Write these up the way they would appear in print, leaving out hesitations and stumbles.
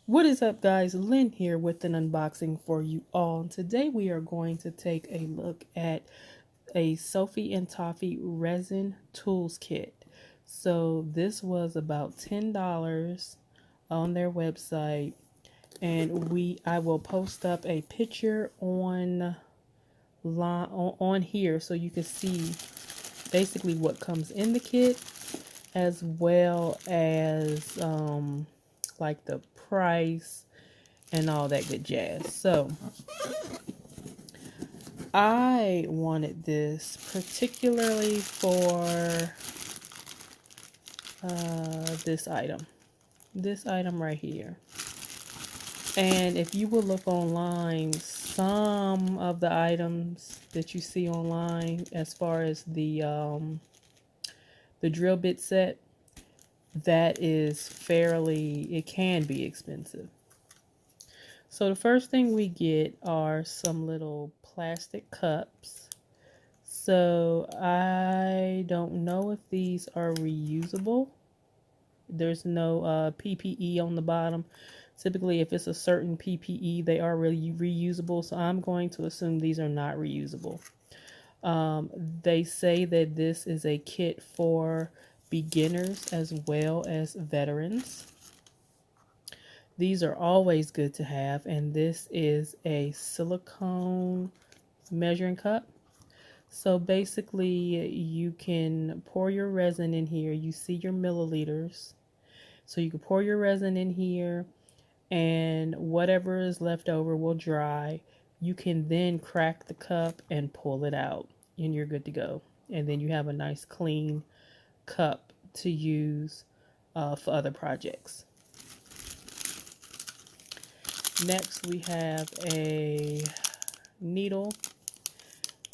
What is up, guys? Lynn here with an unboxing for you all. Today we are going to take a look at a Sophie and Toffee resin tools kit. So this was about $10 on their website, and I will post up a picture on here so you can see basically what comes in the kit, as well as like the price and all that good jazz. So I wanted this particularly for this item right here. And if you will look online, some of the items that you see online as far as the drill bit set, that is it can be expensive. So the first thing we get are some little plastic cups. So I don't know if these are reusable. There's no PPE on the bottom. Typically, if it's a certain PPE, they are really reusable. So I'm going to assume these are not reusable. They say that this is a kit for beginners as well as veterans. These are always good to have, and this is a silicone measuring cup. So basically, you can pour your resin in here. You see your milliliters. So you can pour your resin in here, and whatever is left over will dry. You can then crack the cup and pull it out, and you're good to go. And then you have a nice clean cup to use for other projects. Next, we have a needle.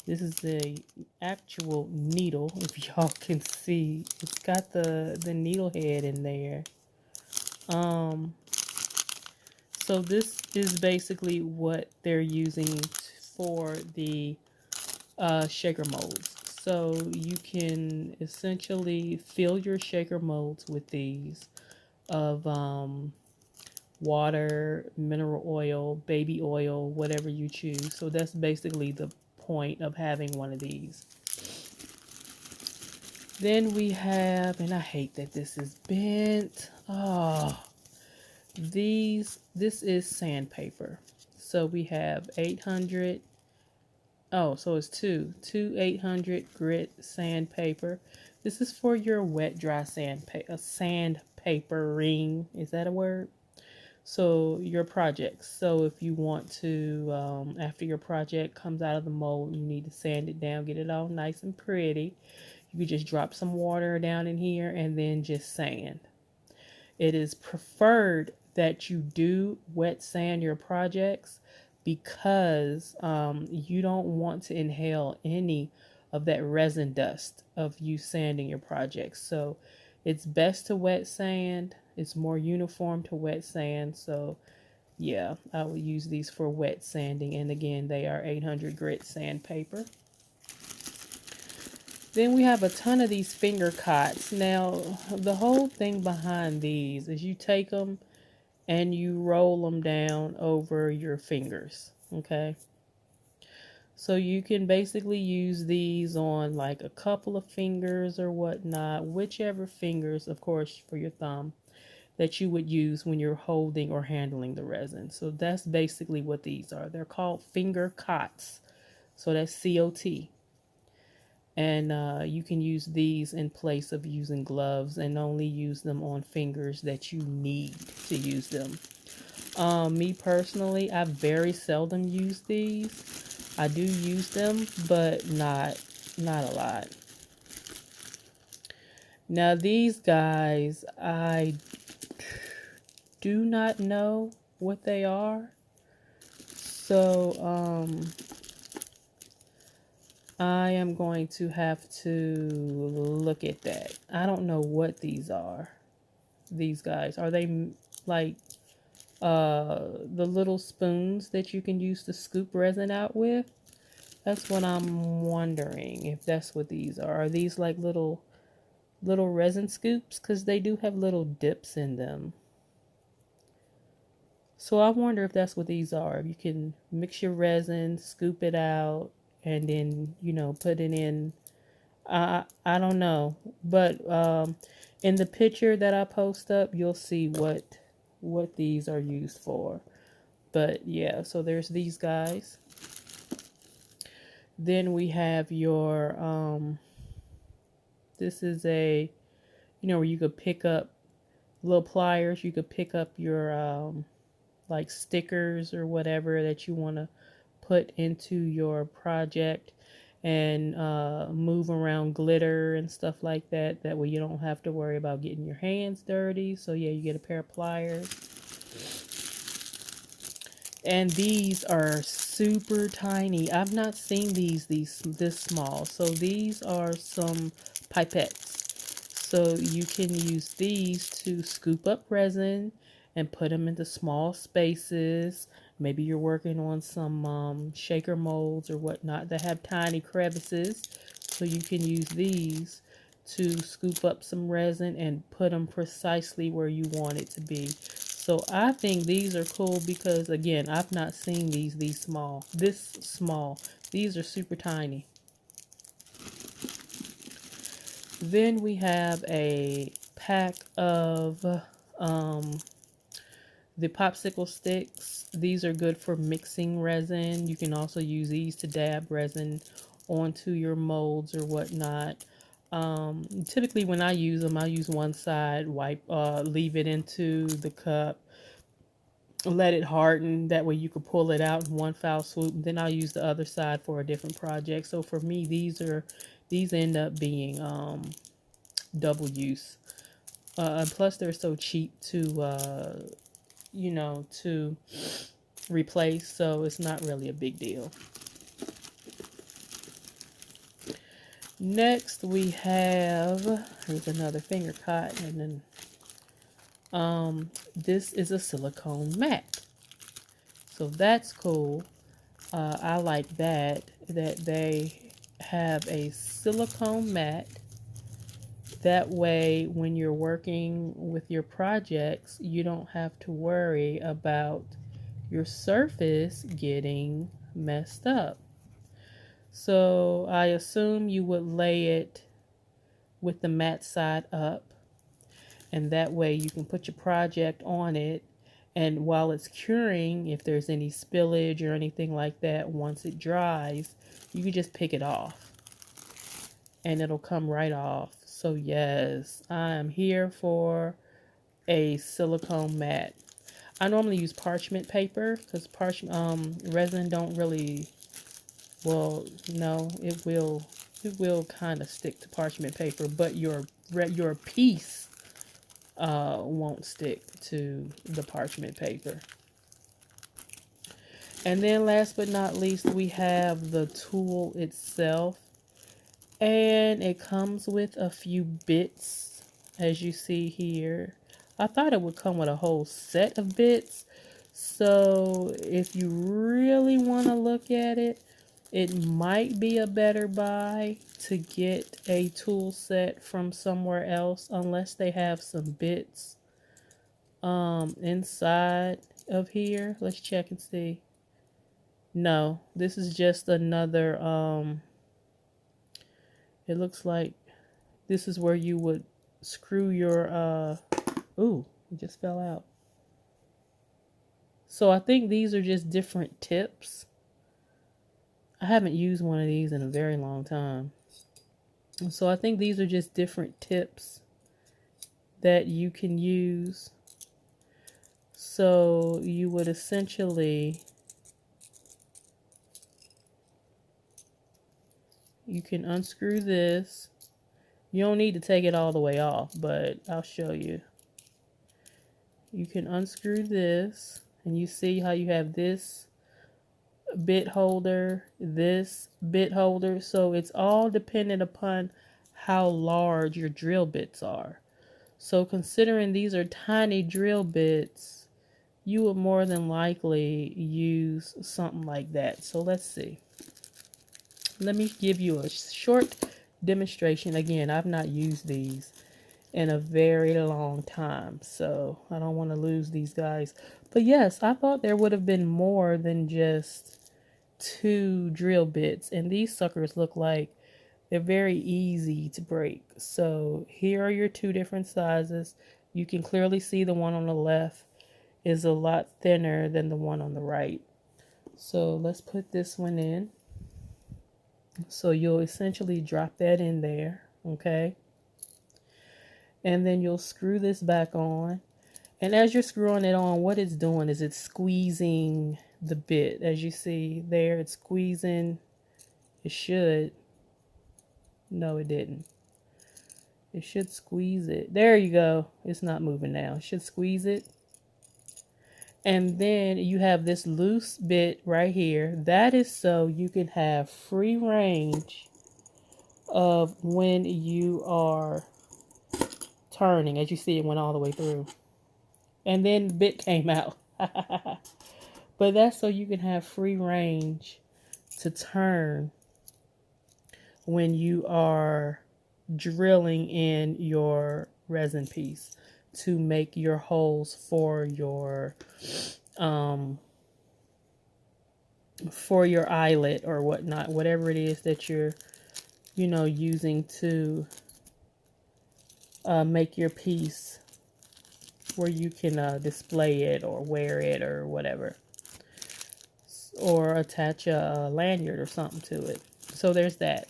This is the actual needle, if y'all can see. It's got the needle head in there. So this is basically what they're using for the shaker molds. So you can essentially fill your shaker molds with these of water, mineral oil, baby oil, whatever you choose. So that's basically the point of having one of these. Then we have, and I hate that this is bent. Oh, this is sandpaper. So we have 800. Oh, so it's two 800 grit sandpaper. This is for your wet dry sandpapering. Is that a word? So your projects. So if you want to, after your project comes out of the mold, you need to sand it down, get it all nice and pretty. You could just drop some water down in here and then just sand. It is preferred that you do wet sand your projects because you don't want to inhale any of that resin dust of you sanding your projects. So it's best to wet sand. It's more uniform to wet sand. So yeah, I will use these for wet sanding. And again, they are 800 grit sandpaper. Then we have a ton of these finger cots. Now, the whole thing behind these is you take them and you roll them down over your fingers. Okay. So you can basically use these on like a couple of fingers or whatnot, whichever fingers, of course, for your thumb, that you would use when you're holding or handling the resin. So that's basically what these are. They're called finger cots. So that's COT. And you can use these in place of using gloves and only use them on fingers that you need to use them. Me personally, I very seldom use these. I do use them, but not a lot. Now these guys, I do not know what they are. So I am going to have to look at that. I don't know what these are. These guys, are they like the little spoons that you can use to scoop resin out with? That's what I'm wondering, if that's what these are. Are these like little little resin scoops because they do have little dips in them. So I wonder if that's what these are. You can mix your resin, scoop it out, and then, you know, put it in. I don't know, but in the picture that I post up, you'll see what these are used for. But yeah, so there's these guys. Then we have your this is a, you know, where you could pick up little pliers. You could pick up your like stickers or whatever that you want to put into your project, and move around glitter and stuff like that. That way you don't have to worry about getting your hands dirty. So yeah, you get a pair of pliers. And these are super tiny. I've not seen these this small. So these are some pipettes. So you can use these to scoop up resin and put them into small spaces. Maybe you're working on some shaker molds or whatnot that have tiny crevices. So you can use these to scoop up some resin and put them precisely where you want it to be. So I think these are cool because, again, I've not seen these small. This small. These are super tiny. Then we have a pack of the Popsicle Sticks. These are good for mixing resin. You can also use these to dab resin onto your molds or whatnot. Typically when I use them, I use one side, leave it into the cup, let it harden. That way you can pull it out in one foul swoop. And then I'll use the other side for a different project. So for me, these end up being double use. And plus they're so cheap to you know, to replace, so it's not really a big deal. Next we have, here's another finger cot, and then this is a silicone mat. So that's cool. I like that they have a silicone mat. That way, when you're working with your projects, you don't have to worry about your surface getting messed up. So I assume you would lay it with the mat side up, and that way you can put your project on it, and while it's curing, if there's any spillage or anything like that, once it dries, you can just pick it off and it'll come right off. So yes, I am here for a silicone mat. I normally use parchment paper because resin don't really, well, no, it will kind of stick to parchment paper, but your piece won't stick to the parchment paper. And then last but not least, we have the tool itself. And it comes with a few bits, as you see here. I thought it would come with a whole set of bits. So if you really want to look at it, it might be a better buy to get a tool set from somewhere else, unless they have some bits inside of here. Let's check and see. No, this is just another it looks like this is where you would screw your ooh, it just fell out. So I think these are just different tips. I haven't used one of these in a very long time. So I think these are just different tips that you can use. So you would essentially, you can unscrew this. You don't need to take it all the way off, but I'll show you. You can unscrew this, and you see how you have this bit holder, this bit holder. So it's all dependent upon how large your drill bits are. So considering these are tiny drill bits, you would more than likely use something like that. So let's see. Let me give you a short demonstration. Again, I've not used these in a very long time, so I don't want to lose these guys. But yes, I thought there would have been more than just 2 drill bits, and these suckers look like they're very easy to break. So here are your 2 different sizes. You can clearly see the one on the left is a lot thinner than the one on the right. So let's put this one in. So you'll essentially drop that in there, okay? And then you'll screw this back on. And as you're screwing it on, what it's doing is it's squeezing the bit. As you see there, it's squeezing. It should. No, it didn't. It should squeeze it. There you go. It's not moving now. It should squeeze it. And then you have this loose bit right here. That is so you can have free range of when you are turning. As you see, it went all the way through. And then the bit came out. But that's so you can have free range to turn when you are drilling in your resin piece to make your holes for your eyelet or whatnot, whatever it is that you're using to make your piece where you can display it or wear it or whatever, or attach a lanyard or something to it. So there's that.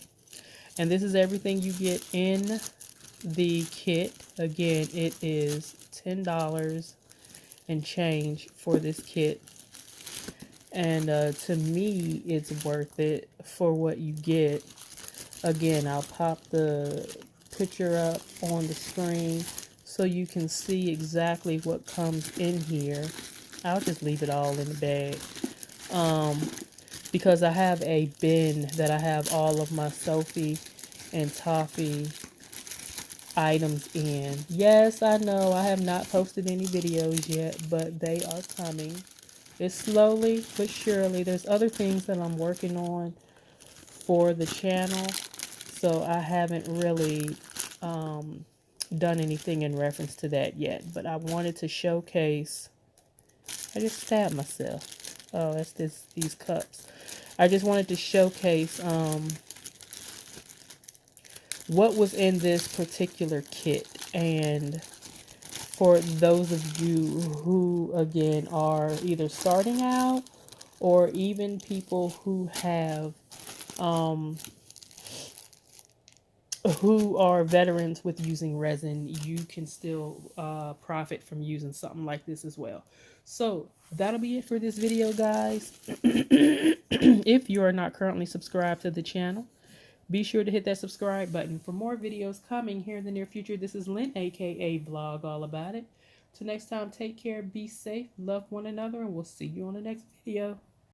And this is everything you get in the kit. Again, it is $10 and change for this kit. And to me, it's worth it for what you get. Again, I'll pop the picture up on the screen so you can see exactly what comes in here. I'll just leave it all in the bag. Because I have a bin that I have all of my Sophie and Toffee items in. Yes, I know I have not posted any videos yet, but they are coming. It's slowly but surely. There's other things that I'm working on for the channel, so I haven't really done anything in reference to that yet. But I wanted to showcase. I just stabbed myself. Oh, that's these cups. I just wanted to showcase what was in this particular kit. And for those of you who, again, are either starting out or even people who have, who are veterans with using resin, you can still profit from using something like this as well. So that'll be it for this video, guys. If you are not currently subscribed to the channel, be sure to hit that subscribe button for more videos coming here in the near future. This is Lynn, aka Vlog All About It. Till next time, take care, be safe, love one another, and we'll see you on the next video.